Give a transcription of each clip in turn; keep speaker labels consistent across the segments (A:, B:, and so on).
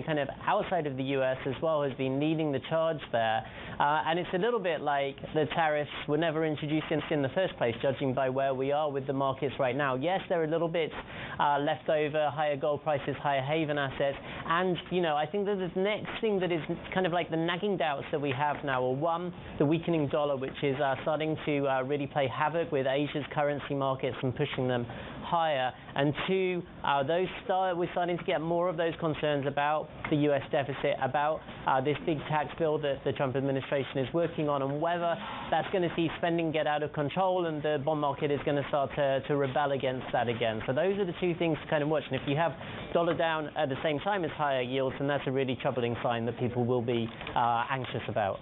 A: kind of outside of the US as well has been leading the charge there. And it's a little bit like the tariffs were never introduced in the first place, judging by where we are with the markets right now. Yes, there are little bits left over, higher gold prices, higher haven assets. And, I think that the next thing that is kind of like the nagging doubts that we have now are, one, the weakening dollar, which is starting to really play havoc with Asia's currency markets and pushing them higher. And two, we're starting to get more of those concerns about the US deficit, about this big tax bill that the Trump administration is working on, and whether that's going to see spending get out of control and the bond market is going to start to rebel against that again. So those are the two things to kind of watch. And if you have dollar down at the same time as higher yields, then that's a really troubling sign that people will be anxious about.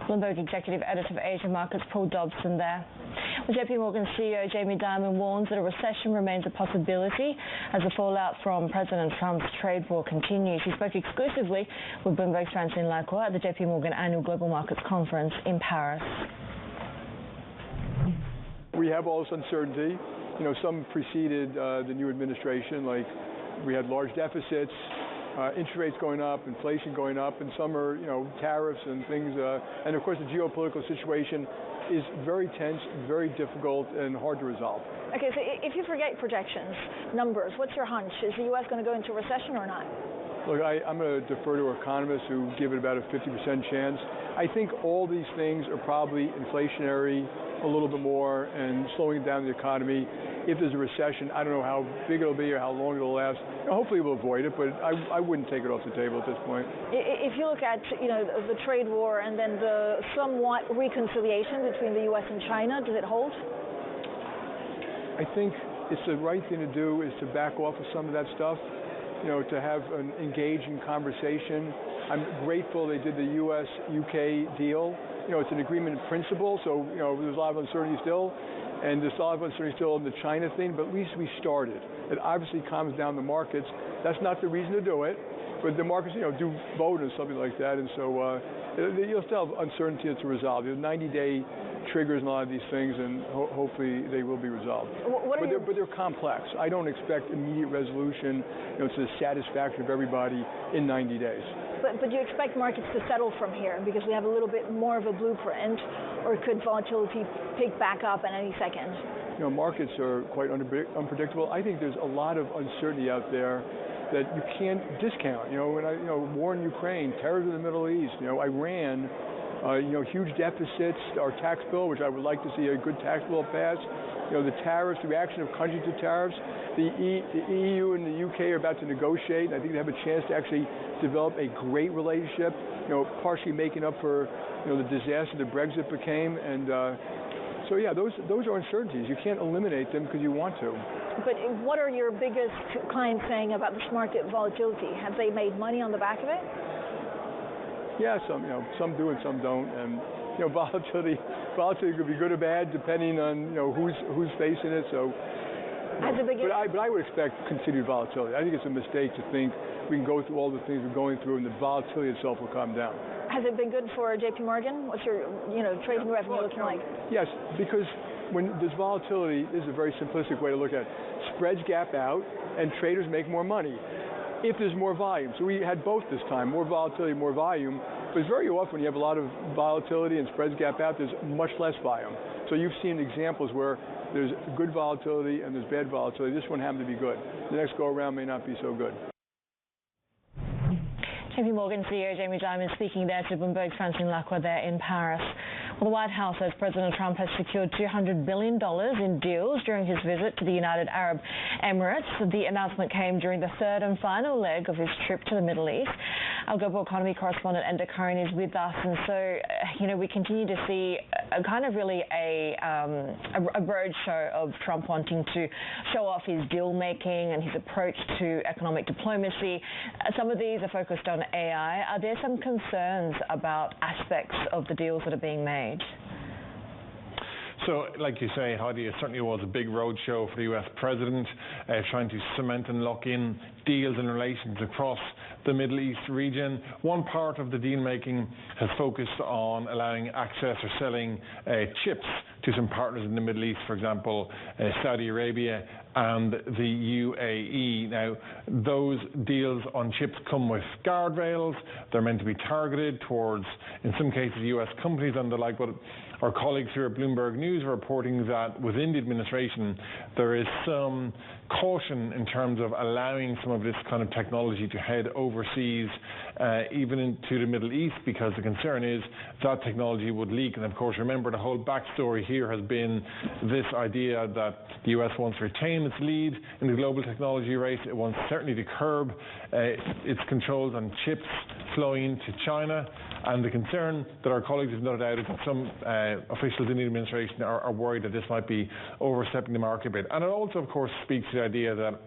B: Bloomberg Executive Editor for Asia Markets, Paul Dobson there. Well, JP Morgan CEO Jamie Dimon warns that a recession remains a possibility as the fallout from President Trump's trade war continues. He spoke exclusively with Bloomberg's Francine Lacroix at the JP Morgan Annual Global Markets Conference in Paris.
C: We have all this uncertainty. Some preceded the new administration, like we had large deficits, interest rates going up, inflation going up, and some are, tariffs and things. And of course, the geopolitical situation is very tense, very difficult, and hard to resolve.
D: Okay, so if you forget projections, numbers, what's your hunch? Is the U.S. going to go into recession or not?
C: Look, I'm going to defer to economists who give it about a 50% chance. I think all these things are probably inflationary a little bit more and slowing down the economy. If there's a recession, I don't know how big it'll be or how long it'll last. Hopefully we'll avoid it, but I wouldn't take it off the table at this point.
D: If you look at the trade war and then the somewhat reconciliation between the U.S. and China, does it hold?
C: I think it's the right thing to do is to back off of some of that stuff, to have an engaging conversation. I'm grateful they did the U.S.-UK deal. It's an agreement in principle, so there's a lot of uncertainty still. And there's a lot of uncertainty still in the China thing, but at least we started. It obviously calms down the markets. That's not the reason to do it, but the markets, do vote or something like that, and so you'll still have uncertainty to resolve. There's 90-day triggers in a lot of these things, and hopefully they will be resolved. But they're complex. I don't expect immediate resolution, to the satisfaction of everybody in 90 days.
D: But you expect markets to settle from here because we have a little bit more of a blueprint, or could volatility pick back up at any second?
C: Markets are quite unpredictable. I think there's a lot of uncertainty out there that you can't discount. War in Ukraine, terrorism in the Middle East, Iran, huge deficits, our tax bill, which I would like to see a good tax bill pass. The tariffs, the reaction of countries to tariffs. The EU and the UK are about to negotiate. I think they have a chance to actually develop a great relationship, partially making up for the disaster that Brexit became. And so, yeah, those are uncertainties. You can't eliminate them because you want to.
D: But what are your biggest clients saying about this market volatility? Have they made money on the back of it?
C: Yeah, some do and some don't. And volatility could be good or bad depending on who's facing it. So, but I would expect continued volatility. I think it's a mistake to think we can go through all the things we're going through and the volatility itself will calm down.
D: Has it been good for JP Morgan? What's your trading revenue looking like?
C: Yes, because when there's volatility, this is a very simplistic way to look at it. Spreads gap out and traders make more money if there's more volume. So we had both this time, more volatility, more volume. But very often when you have a lot of volatility and spreads gap out, there's much less volume. So you've seen examples where there's good volatility and there's bad volatility. This one happened to be good. The next go around may not be so good.
B: JP Morgan CEO Jamie Dimon speaking there to Bloomberg's Francine Lacroix there in Paris. Well, the White House says President Trump has secured $200 billion in deals during his visit to the United Arab Emirates. The announcement came during the third and final leg of his trip to the Middle East. Our global economy correspondent Enda Curran is with us, and so we continue to see a kind of really a roadshow of Trump wanting to show off his deal making and his approach to economic diplomacy. Some of these are focused on AI. Are there some concerns about aspects of the deals that are being made?
E: So, like you say, Heidi, it certainly was a big roadshow for the US president, trying to cement and lock in deals and relations across the Middle East region. One part of the deal-making has focused on allowing access or selling chips to some partners in the Middle East, for example, Saudi Arabia and the UAE. Now, those deals on chips come with guardrails. They're meant to be targeted towards, in some cases, US companies and the like, but our colleagues here at Bloomberg News are reporting that within the administration there is some caution in terms of allowing some of this kind of technology to head overseas, even into the Middle East, because the concern is that technology would leak. And of course, remember, the whole backstory here has been this idea that the US wants to retain its lead in the global technology race. It wants certainly to curb its controls on chips flowing into China. And the concern that our colleagues have noted out is that some officials in the administration are worried that this might be overstepping the market a bit. And it also, of course, speaks to the idea that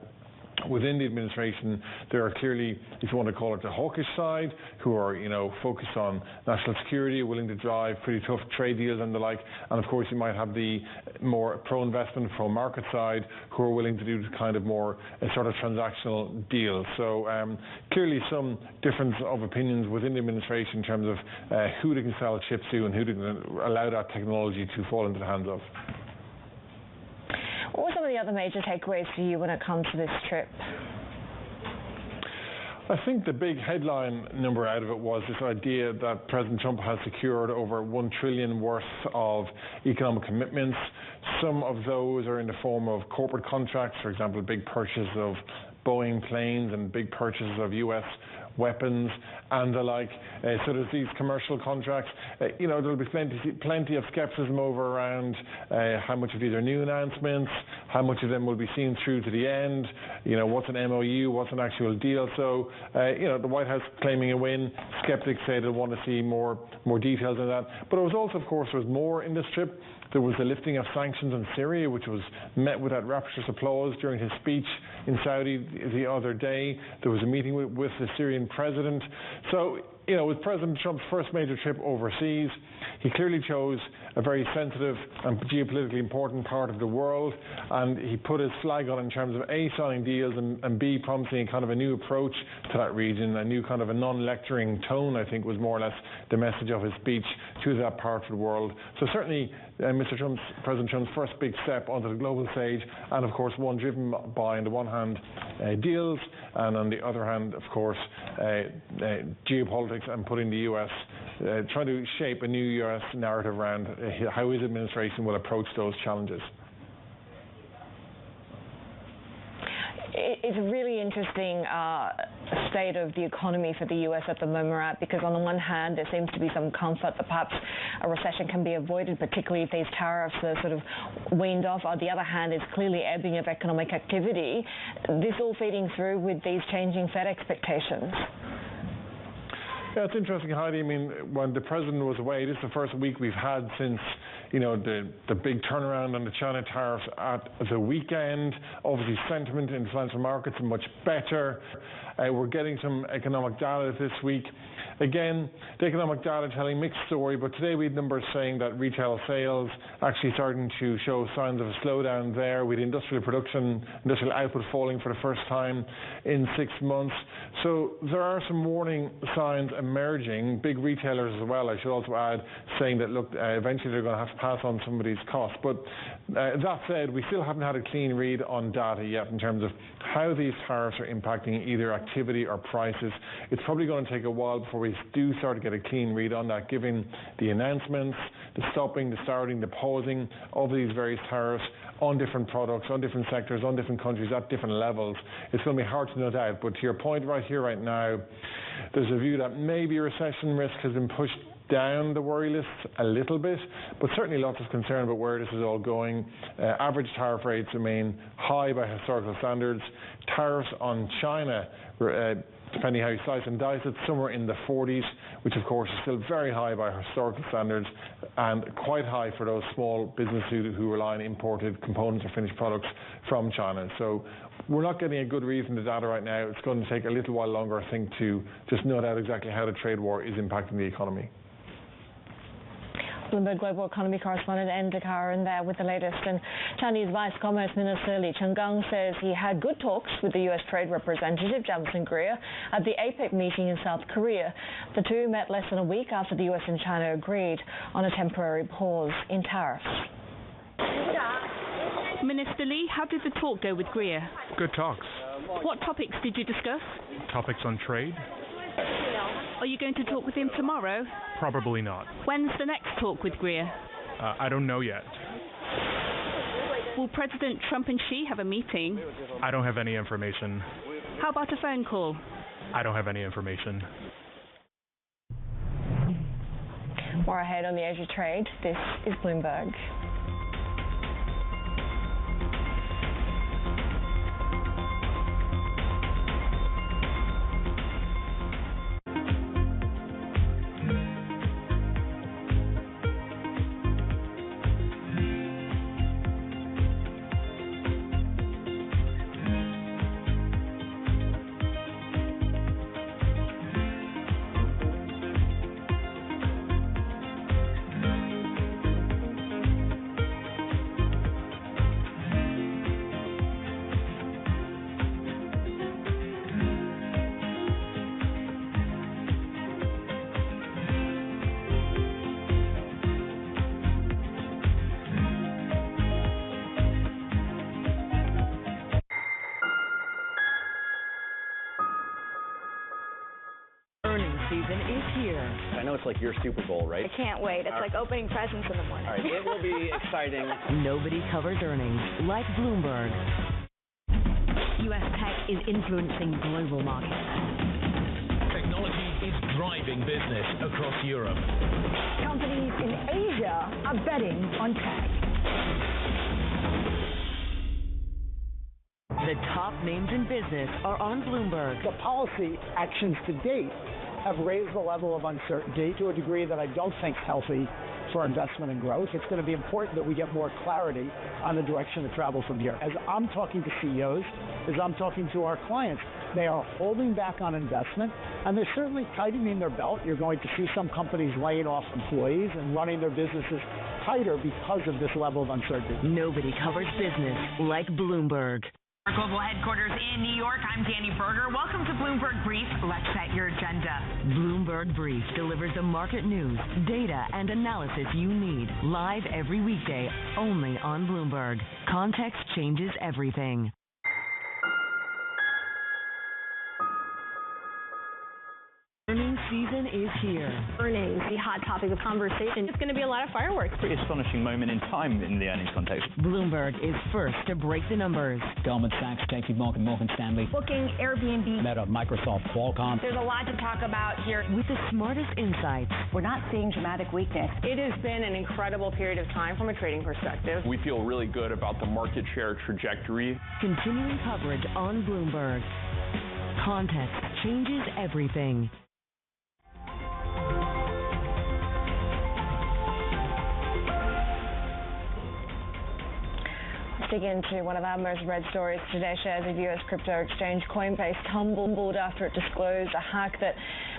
E: within the administration, there are clearly, if you want to call it the hawkish side, who are, focused on national security, willing to drive pretty tough trade deals and the like. And of course, you might have the more pro-investment, pro-market side, who are willing to do kind of more sort of transactional deals. So clearly some difference of opinions within the administration in terms of who they can sell chips to and who they can allow that technology to fall into the hands of.
B: What were some of the other major takeaways for you when it comes to this trip?
E: I think the big headline number out of it was this idea that President Trump has secured over $1 trillion worth of economic commitments. Some of those are in the form of corporate contracts, for example, big purchase of Boeing planes and big purchases of US weapons and the like. So there's these commercial contracts. There'll be plenty of skepticism over around how much of these are new announcements, how much of them will be seen through to the end, what's an MOU, what's an actual deal. So, the White House claiming a win, skeptics say they'll want to see more details on that. But it was also, of course, there was more in this trip. There was the lifting of sanctions on Syria, which was met with that rapturous applause during his speech in Saudi the other day. There was a meeting with the Syrian president. So, with President Trump's first major trip overseas, he clearly chose a very sensitive and geopolitically important part of the world, and he put his flag on in terms of A, signing deals, and B, promising kind of a new approach to that region, a new kind of a non-lecturing tone, I think, was more or less the message of his speech to that part of the world. So certainly, President Trump's first big step onto the global stage, and of course one driven by, on the one hand, deals, and on the other hand, of course, geopolitics, and putting the US, trying to shape a new US narrative around how his administration will approach those challenges.
B: It's a really interesting state of the economy for the US at the moment, because on the one hand, there seems to be some comfort that perhaps a recession can be avoided, particularly if these tariffs are sort of weaned off. On the other hand, it's clearly ebbing of economic activity. This all feeding through with these changing Fed expectations.
E: Yeah, it's interesting, Heidi. I mean, when the president was away, this is the first week we've had since, the big turnaround on the China tariffs at the weekend. Obviously, sentiment in financial markets is much better. We're getting some economic data this week. Again, the economic data telling mixed story, but today we had numbers saying that retail sales actually starting to show signs of a slowdown there, with industrial production, industrial output falling for the first time in 6 months. So there are some warning signs emerging. Big retailers as well, I should also add, saying that, look, eventually they're going to have to pass on some of these costs. But that said, we still haven't had a clean read on data yet in terms of how these tariffs are impacting either activity or prices. It's probably going to take a while before we do start to get a clean read on that, given the announcements, the stopping, the starting, the pausing of these various tariffs on different products, on different sectors, on different countries, at different levels. It's going to be hard to know that. But to your point right here, right now, there's a view that maybe a recession risk has been pushed down the worry list a little bit, but certainly lots of concern about where this is all going. Average tariff rates remain high by historical standards. Tariffs on China, depending how you slice and dice it, somewhere in the 40s, which of course is still very high by historical standards, and quite high for those small businesses who rely on imported components or finished products from China. So we're not getting a good read from the data right now. It's going to take a little while longer, I think, to just note out exactly how the trade war is impacting the economy.
B: Bloomberg Global Economy correspondent N. Dakaran there with the latest. And Chinese Vice Commerce Minister Li Chenggang says he had good talks with the U.S. Trade Representative Jamison Greer at the APEC meeting in South Korea. The two met less than a week after the U.S. and China agreed on a temporary pause in tariffs.
F: Minister Lee, how did the talk go with Greer?
G: Good talks.
F: What topics did you discuss?
G: Topics on trade?
F: Are you going to talk with him tomorrow?
G: Probably not.
F: When's the next talk with Greer?
G: I don't know yet.
F: Will President Trump and Xi have a meeting?
G: I don't have any information.
F: How about a phone call?
G: I don't have any information.
B: More ahead on the Asia trade, this is Bloomberg.
H: I know it's like your Super Bowl, right?
I: I can't wait. It's like opening presents in the morning.
H: All right, it will be exciting.
J: Nobody covers earnings like Bloomberg. U.S. tech is influencing global markets.
K: Technology is driving business across Europe.
D: Companies in Asia are betting on tech.
J: The top names in business are on Bloomberg.
L: The policy actions to date have raised the level of uncertainty to a degree that I don't think is healthy for investment and growth. It's going to be important that we get more clarity on the direction of travel from here. As I'm talking to CEOs, as I'm talking to our clients, they are holding back on investment, and they're certainly tightening their belt. You're going to see some companies laying off employees and running their businesses tighter because of this level of uncertainty.
J: Nobody covers business like Bloomberg.
M: Our global headquarters in New York, I'm Danny Berger. Welcome to Bloomberg Brief. Let's set your agenda.
J: Bloomberg Brief delivers the market news, data, and analysis you need live every weekday only on Bloomberg. Context changes everything. Earnings season is here.
I: Earnings, the hot topic of conversation. It's going to be a lot of fireworks.
H: Pretty astonishing moment in time in the earnings context.
J: Bloomberg is first to break the numbers.
N: Goldman Sachs, JP Morgan, Morgan Stanley.
I: Booking, Airbnb.
N: Meta, Microsoft, Qualcomm.
M: There's a lot to talk about here.
J: With the smartest insights.
O: We're not seeing dramatic weakness.
P: It has been an incredible period of time from a trading perspective.
Q: We feel really good about the market share trajectory.
J: Continuing coverage on Bloomberg. Context changes everything.
B: Dig into one of our most read stories today. Shares of US crypto exchange Coinbase tumbled after it disclosed a hack that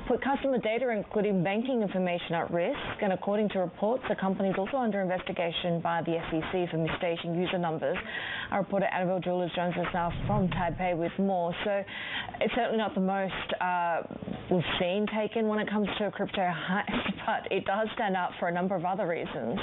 B: put customer data, including banking information, at risk. And according to reports, the company is also under investigation by the SEC for misstating user numbers. Our reporter Annabelle Jewellers joins us now from Taipei with more. So it's certainly not the most we've seen taken when it comes to a crypto hack, but it does stand out for a number of other reasons.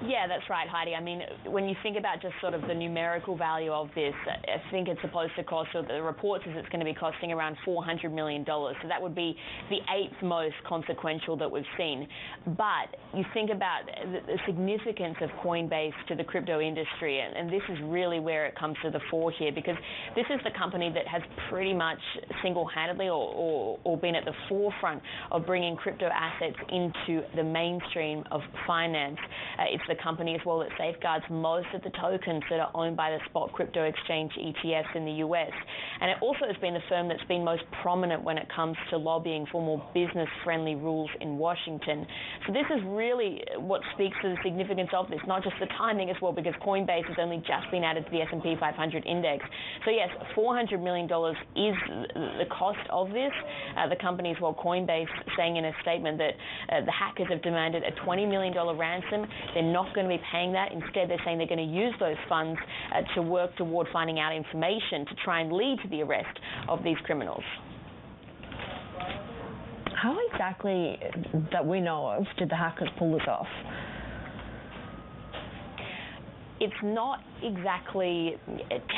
R: Yeah, that's right, Heidi. I mean, when you think about just sort of the numerical value of this, I think it's supposed to cost, or the report says it's going to be costing around $400 million. So that would be the 8th most consequential that we've seen. But you think about the significance of Coinbase to the crypto industry, and this is really where it comes to the fore here, because this is the company that has pretty much single-handedly or been at the forefront of bringing crypto assets into the mainstream of finance. It's the company as well that safeguards most of the tokens that are owned by the spot crypto exchange ETFs in the US. And it also has been the firm that's been most prominent when it comes to lobbying for more business-friendly rules in Washington. So this is really what speaks to the significance of this, not just the timing as well, because Coinbase has only just been added to the S&P 500 index. So yes, $400 million is the cost of this. The company as well, Coinbase, saying in a statement that the hackers have demanded a $20 million ransom. They're not going to be paying that. Instead, they're saying they're going to use those funds to work toward finding out information to try and lead to the arrest of these criminals.
B: How exactly, that we know of, did the hackers pull this off?
R: it's not exactly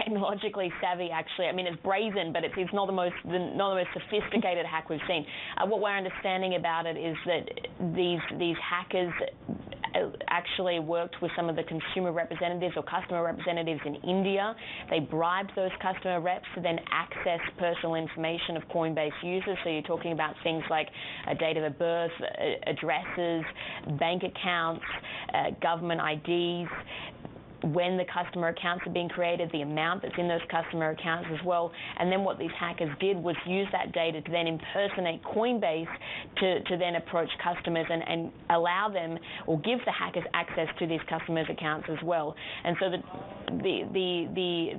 R: technologically savvy, actually. I mean, it's brazen, but it's not the most sophisticated hack we've seen. What we're understanding about it is that these hackers actually worked with some of the consumer representatives or customer representatives in India. They bribed those customer reps to then access personal information of Coinbase users. So you're talking about things like a date of birth, addresses, bank accounts, government IDs, when the customer accounts are being created, the amount that's in those customer accounts as well. And then what these hackers did was use that data to then impersonate Coinbase to then approach customers and allow them or give the hackers access to these customers' accounts as well. And so the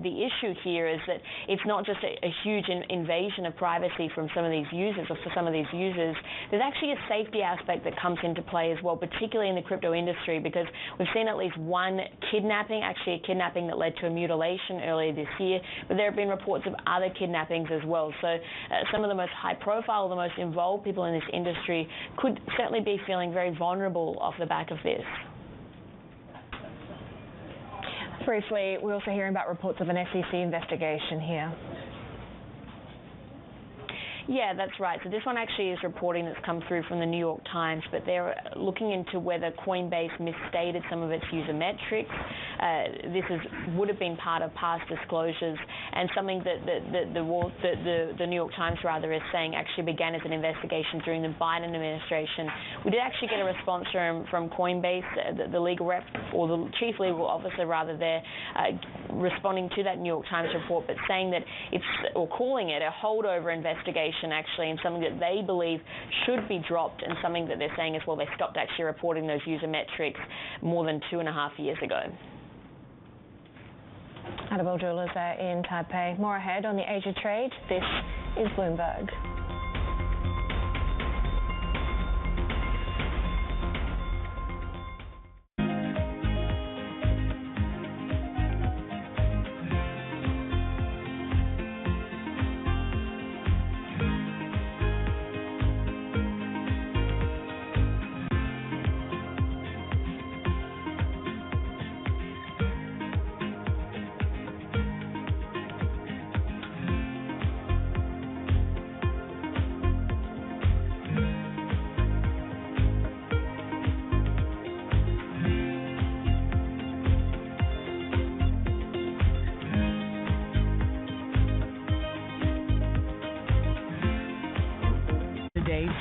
R: issue here is that it's not just a huge invasion of privacy from some of these users or for some of these users. There's actually a safety aspect that comes into play as well, particularly in the crypto industry, because we've seen at least one kidnapping, actually a kidnapping that led to a mutilation earlier this year, but there have been reports of other kidnappings as well. So some of the most high profile, the most involved people in this industry could certainly be feeling very vulnerable off the back of this.
B: Briefly, we're also hearing about reports of an SEC investigation here.
R: Yeah, that's right. So this one actually is reporting that's come through from the New York Times, but they're looking into whether Coinbase misstated some of its user metrics. This would have been part of past disclosures, and something that the New York Times rather is saying actually began as an investigation during the Biden administration. We did actually get a response from Coinbase, the legal rep, or the chief legal officer rather there, responding to that New York Times report, but saying that or calling it a holdover investigation actually, and something that they believe should be dropped, and something that they're saying as well, they stopped actually reporting those user metrics more than 2.5 years ago.
B: Annabelle Jewellers there in Taipei. More ahead on the Asia Trade. This is Bloomberg.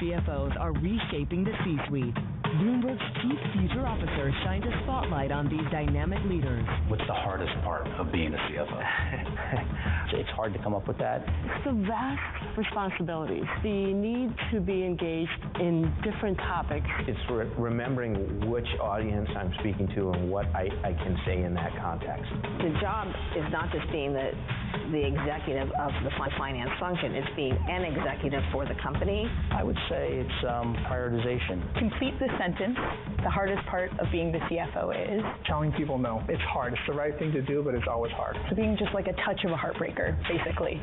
J: CFOs are reshaping the C-suite. Bloomberg's Chief Future Officer shines a spotlight on these dynamic leaders.
S: What's the hardest part of being a CFO? It's hard to come up with that.
T: It's the vast responsibilities, the need to be engaged in different topics.
U: It's remembering which audience I'm speaking to and what I can say in that context.
V: The job is not just being the executive of the finance function, it's being an executive for the company.
S: I would say it's prioritization.
W: Complete the sentence. The hardest part of being the CFO is?
X: Telling people no. It's hard. It's the right thing to do, but it's always hard.
W: So being just like a touch of a heartbreaker, basically.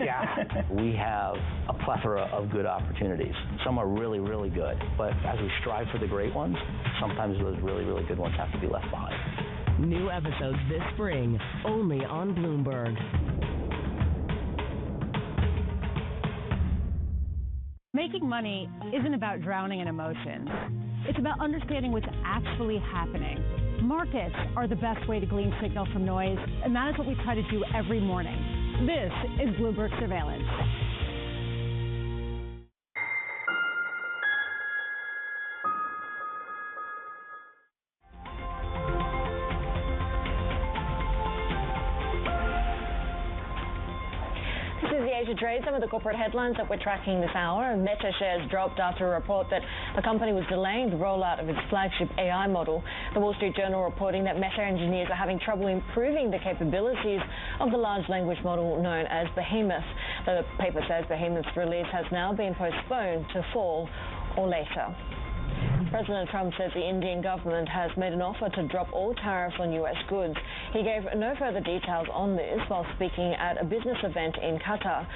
X: Yeah.
S: We have a plethora of good opportunities. Some are really, really good, but as we strive for the great ones, sometimes those really, really good ones have to be left behind.
J: New episodes this spring, only on Bloomberg.
Y: Making money isn't about drowning in emotions. It's about understanding what's actually happening. Markets are the best way to glean signal from noise, and that is what we try to do every morning. This is Bloomberg Surveillance.
B: Asia Trade, some of the corporate headlines that we're tracking this hour. Meta shares dropped after a report that the company was delaying the rollout of its flagship AI model. The Wall Street Journal reporting that Meta engineers are having trouble improving the capabilities of the large language model known as Behemoth. The paper says Behemoth's release has now been postponed to fall or later. President Trump says the Indian government has made an offer to drop all tariffs on U.S. goods. He gave no further details on this while speaking at a business event in Qatar.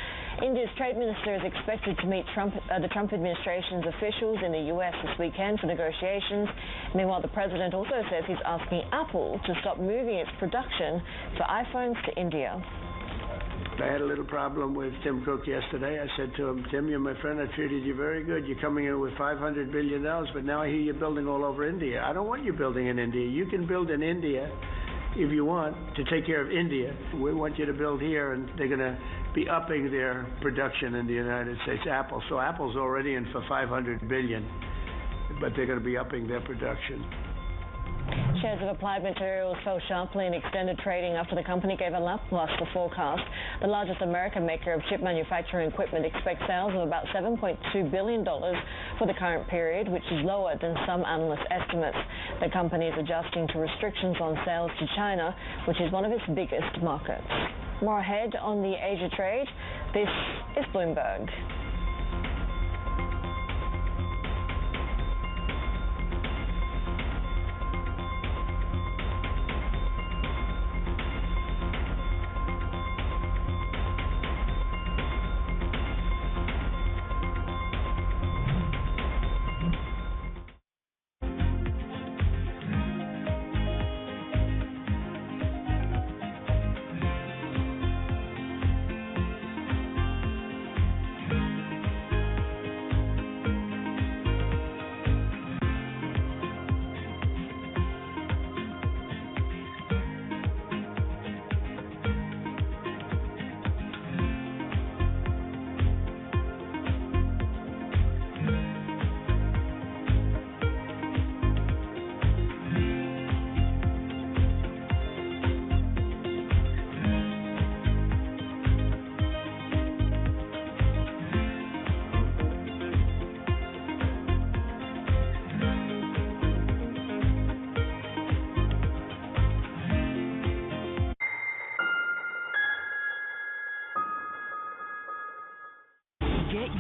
B: India's trade minister is expected to meet the Trump administration's officials in the U.S. this weekend for negotiations. Meanwhile, the president also says he's asking Apple to stop moving its production for iPhones to India.
A: I had a little problem with Tim Cook yesterday. I said to him, Tim, you're my friend. I treated you very good. You're coming in with $500 billion, but now I hear you're building all over India. I don't want you building in India. You can build in India if you want to take care of India. We want you to build here, and they're going to be upping their production in the United States, Apple. So Apple's already in for $500 billion, but they're going to be upping their production.
B: Shares of Applied Materials fell sharply in extended trading after the company gave a lackluster forecast. The largest American maker of chip manufacturing equipment expects sales of about $7.2 billion for the current period, which is lower than some analyst estimates. The company is adjusting to restrictions on sales to China, which is one of its biggest markets. More ahead on the Asia trade, this is Bloomberg.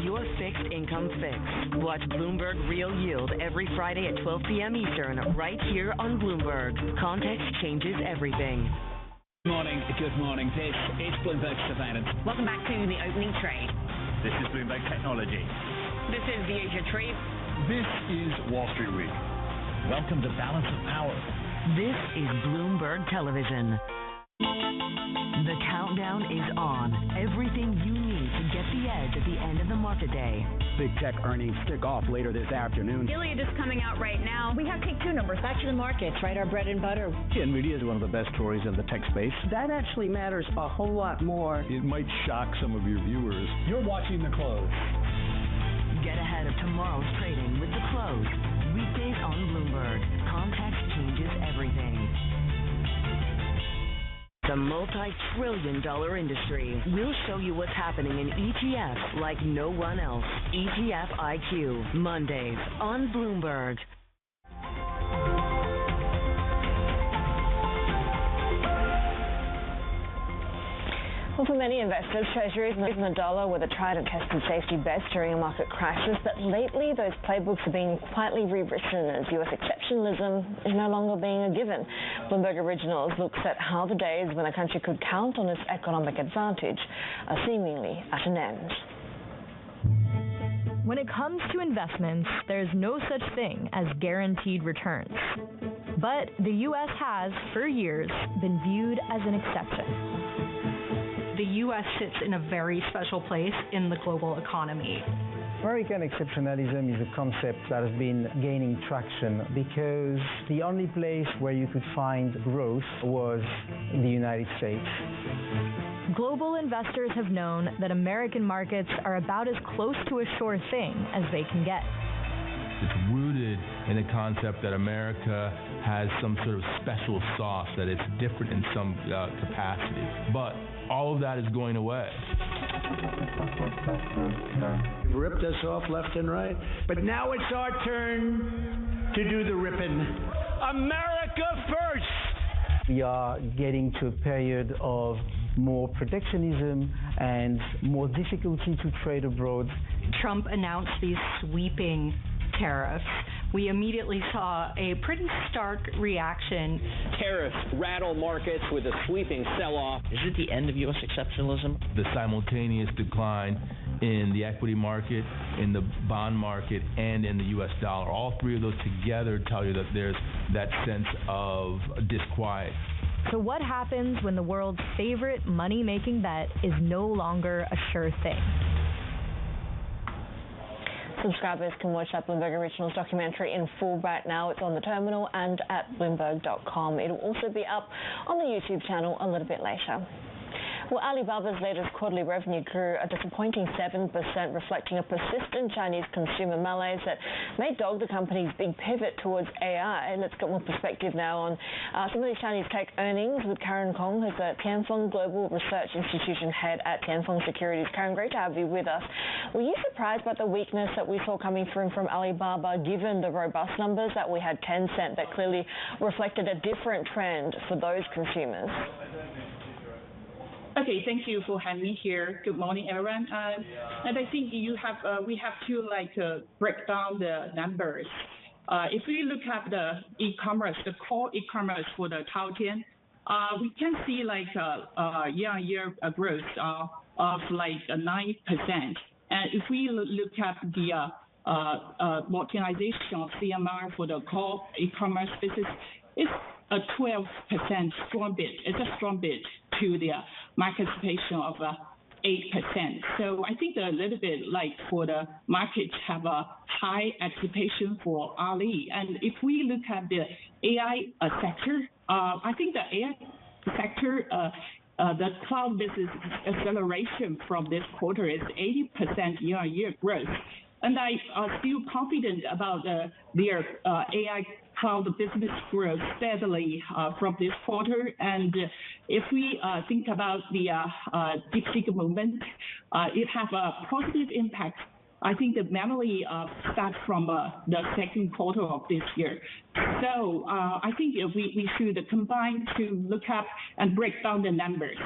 J: Your fixed income fix. Watch Bloomberg Real Yield every Friday at 12 p.m. Eastern, right here on Bloomberg. Context changes everything.
N: Good morning. This is Bloomberg Surveillance.
M: Welcome back to the opening trade.
H: This is Bloomberg Technology.
M: This is the Asia trade.
K: This is Wall Street Week.
N: Welcome to Balance of Power.
J: This is Bloomberg Television. The countdown is on. Everything you need to get the edge at the end of the market day.
N: Big tech earnings kick off later this afternoon.
I: Gilead is coming out right now.
O: We have Take-Two numbers back to the markets, right? Our bread and butter.
N: NVIDIA is one of the best stories in the tech space.
V: That actually matters a whole lot more.
K: It might shock some of your viewers.
N: You're watching The Close.
J: Get ahead of tomorrow's trading with The Close. Weekdays on Bloomberg. Context changes everything. The multi-trillion-dollar industry. We'll show you what's happening in ETFs like no one else. ETF IQ, Mondays on Bloomberg.
B: Well, for many investors, treasuries and the dollar were the tried and tested safety bets during a market crisis, but lately those playbooks are being quietly rewritten as U.S. exceptionalism is no longer being a given. Bloomberg Originals looks at how the days when a country could count on its economic advantage are seemingly at an end.
C: When it comes to investments, there's no such thing as guaranteed returns. But the U.S. has, for years, been viewed as an exception.
E: The U.S. sits in a very special place in the global economy.
F: American exceptionalism is a concept that has been gaining traction because the only place where you could find growth was in the United States.
C: Global investors have known that American markets are about as close to a sure thing as they can get.
G: It's rooted in the concept that America has some sort of special sauce, that it's different in some capacity. But all of that is going away.
A: Ripped us off left and right. But now it's our turn to do the ripping. America first!
F: We are getting to a period of more protectionism and more difficulty to trade abroad.
E: Trump announced these sweeping tariffs, we immediately saw a pretty stark reaction.
N: Tariffs rattle markets with a sweeping sell-off.
D: Is it the end of U.S. exceptionalism?
G: The simultaneous decline in the equity market, in the bond market, and in the U.S. dollar. All three of those together tell you that there's that sense of disquiet.
C: So what happens when the world's favorite money-making bet is no longer a sure thing?
B: Subscribers can watch that Bloomberg Originals documentary in full right now. It's on the terminal and at Bloomberg.com. It'll also be up on the YouTube channel a little bit later. Well, Alibaba's latest quarterly revenue grew a disappointing 7%, reflecting a persistent Chinese consumer malaise that may dog the company's big pivot towards AI. Let's get more perspective now on some of these Chinese tech earnings with Karen Kong, who's the Tianfeng Global Research Institution head at Tianfeng Securities. Karen, great to have you with us. Were you surprised by the weakness that we saw coming through from Alibaba, given the robust numbers that we had Tencent that clearly reflected a different trend for those consumers?
L: Okay, thank you for having me here. Good morning, everyone. And I think we have to break down the numbers. If we look at the e-commerce, the core e-commerce for the Taotian, we can see year-on-year growth of 9%. And if we look at the modernization of CMR for the core e-commerce business, it's a 12% strong bid. It's a strong bid to the market participation of 8%. So I think a little bit for the market have a high anticipation for Ali. And if we look at the AI sector, I think the AI sector, the cloud business acceleration from this quarter is 80% year-on-year growth. And I feel confident about their AI cloud business growth steadily from this quarter. And if we think about the DeepSeek movement, it has a positive impact. I think that mainly starts from the second quarter of this year. So I think we should combine to look up and break down the numbers.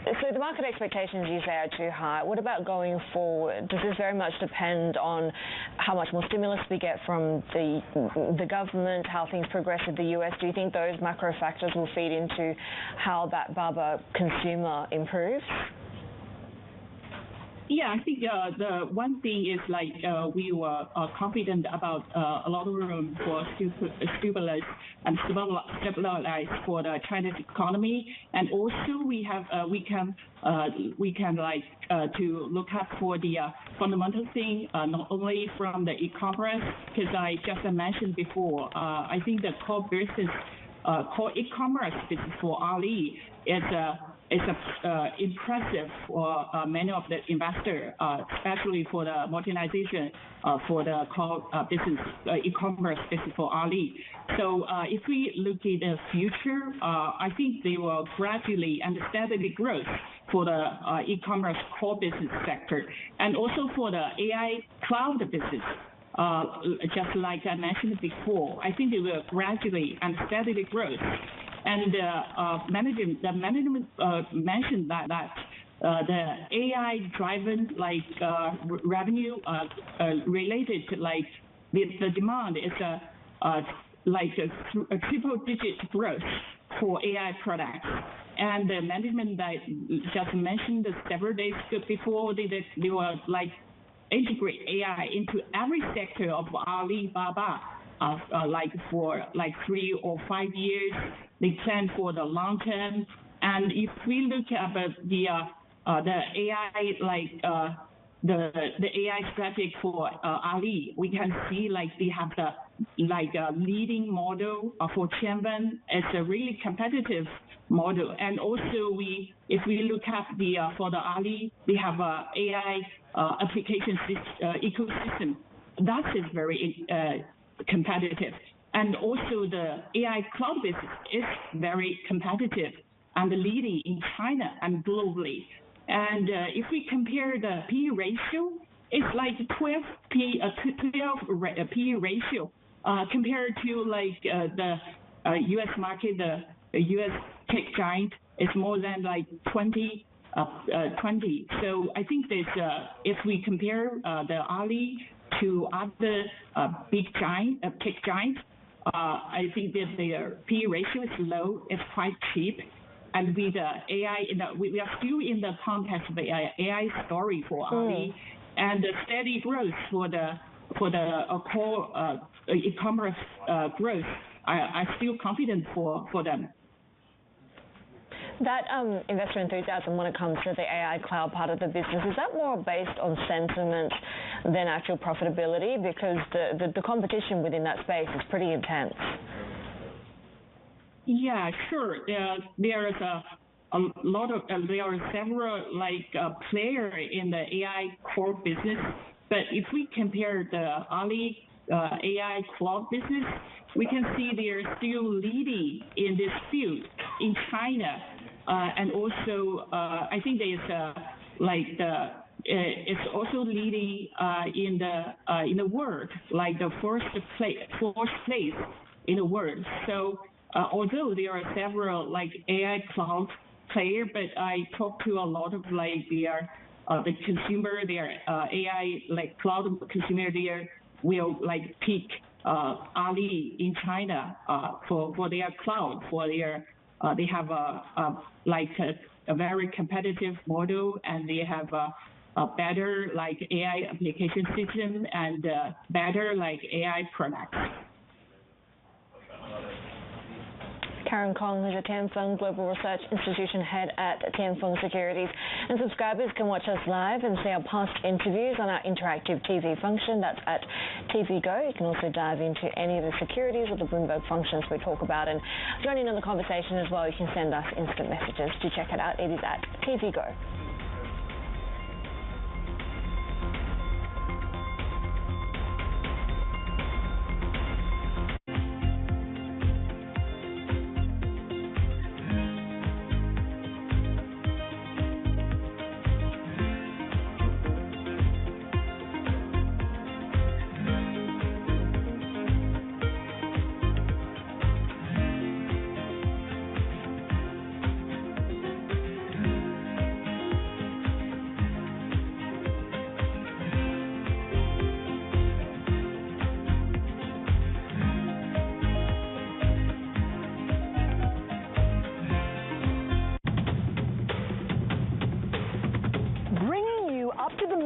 B: So the market expectations you say are too high. What about going forward? Does this very much depend on how much more stimulus we get from the government, how things progress in the U.S.? Do you think those macro factors will feed into how that Baba consumer improves?
L: Yeah, I think the one thing is we were confident about a lot of room for stimulus and stabilize for the Chinese economy, and also we can to look up for the fundamental thing, not only from the e-commerce, because I just mentioned before, I think the core business, core e-commerce business for Ali is impressive for many of the investors, especially for the modernization for the core business, e-commerce business for Ali. So if we look at the future, I think they will gradually and steadily grow for the e-commerce core business sector, and also for the AI cloud business. Just like I mentioned before, I think they will gradually and steadily grow. And the management mentioned that the AI-driven revenue related to the demand is a triple-digit growth for AI products. And the management that just mentioned several days before, they were integrate AI into every sector of Alibaba. For 3 or 5 years, they plan for the long term. And if we look at the AI, the AI strategy for Ali, we can see they have the leading model for Tianwen. It's a really competitive model. And also if we look at for the Ali, they have a AI application ecosystem. That is very competitive. And also the AI cloud business is very competitive and leading in China and globally. And if we compare the PE ratio, it's 12 PE ratio compared to the U.S. market, the U.S. tech giant is more than 20 20. So I think that if we compare the Ali to other tech giants, I think that their PE ratio is low, it's quite cheap. And with AI, we are still in the context of the AI story for Ali, and the steady growth for the core e-commerce growth. I'm still confident for them.
B: That investor enthusiasm when it comes to the AI cloud part of the business, is that more based on sentiment than actual profitability? Because the competition within that space is pretty intense.
L: Yeah, sure. There is a lot of there are several players in the AI core business. But if we compare the Ali AI cloud business, we can see they are still leading in this field in China, and also I think there's it's also leading in the world, like the fourth place in the world. So although there are several AI cloud players, but I talk to a lot of the consumer, their AI cloud consumer, they will pick Ali in China for their cloud, for their they have a very competitive model, and they have a better AI application system and better AI products.
B: Karen Kong, who's a Tianfeng Global Research Institution head at Tianfeng Securities. And subscribers can watch us live and see our past interviews on our interactive TV function. That's at TV Go. You can also dive into any of the securities or the Bloomberg functions we talk about. And joining in the conversation as well, you can send us instant messages to check it out. It is at TV Go.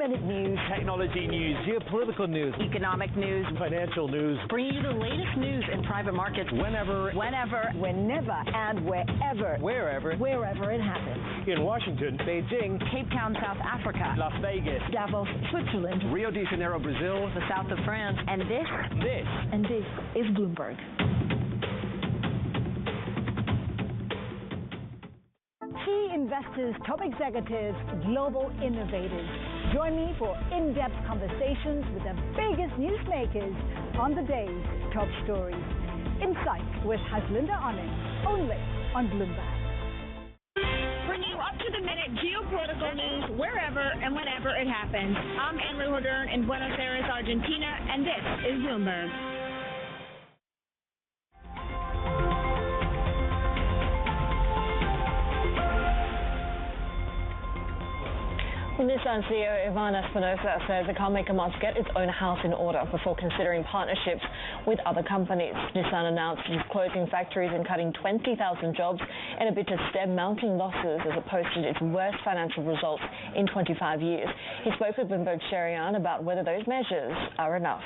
P: News, technology news, geopolitical news,
Q: economic news,
P: financial news,
Q: bringing you the latest news in private markets
P: whenever,
Q: and wherever it happens.
P: In Washington, Beijing,
Q: Cape Town, South Africa,
P: Las Vegas,
Q: Davos, Switzerland,
P: Rio de Janeiro, Brazil,
Q: the south of France, and this is Bloomberg.
Y: Key investors, top executives, global innovators. Join me for in-depth conversations with the biggest newsmakers on the day's top stories. Insight with Haslinda Onik, only on Bloomberg.
R: Bring you up-to-the-minute geopolitical news wherever and whenever it happens. I'm Anne Hodern in Buenos Aires, Argentina, and this is Bloomberg.
B: Nissan CEO Ivan Espinosa says the car maker must get its own house in order before considering partnerships with other companies. Nissan announced it is closing factories and cutting 20,000 jobs in a bid to stem mounting losses as it posted its worst financial results in 25 years. He spoke with Bloomberg Sherian about whether those measures are enough.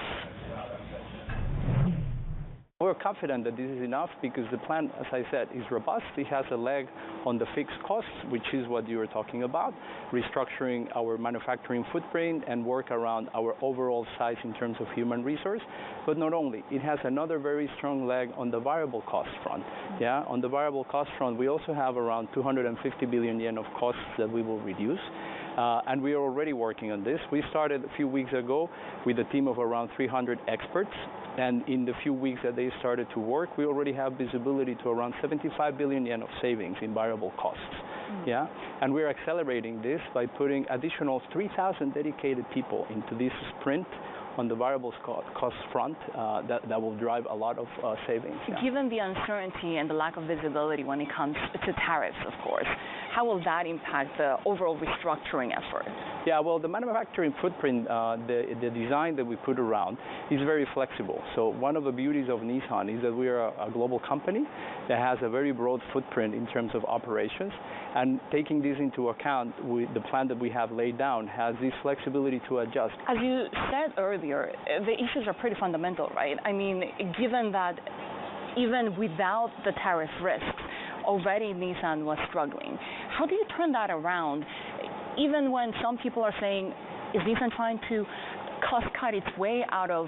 T: We're confident that this is enough because the plan, as I said, is robust. It has a leg on the fixed costs, which is what you were talking about, restructuring our manufacturing footprint and work around our overall size in terms of human resource. But not only, it has another very strong leg on the variable cost front. Yeah, on the variable cost front, we also have around 250 billion yen of costs that we will reduce. And we are already working on this. We started a few weeks ago with a team of around 300 experts. And in the few weeks that they started to work, we already have visibility to around 75 billion yen of savings in variable costs. Yeah, and we're accelerating this by putting additional 3,000 dedicated people into this sprint on the variable cost front that will drive a lot of savings. Yeah.
H: Given the uncertainty and the lack of visibility when it comes to tariffs, of course, how will that impact the overall restructuring effort?
T: Yeah, well, the manufacturing footprint, the design that we put around is very flexible. So one of the beauties of Nissan is that we are a global company that has a very broad footprint in terms of operations. And taking this into account, the plan that we have laid down has this flexibility to adjust.
H: As you said earlier, the issues are pretty fundamental, right? I mean, given that even without the tariff risks, already Nissan was struggling. How do you turn that around? Even when some people are saying, is Nissan trying to cost cut its way out of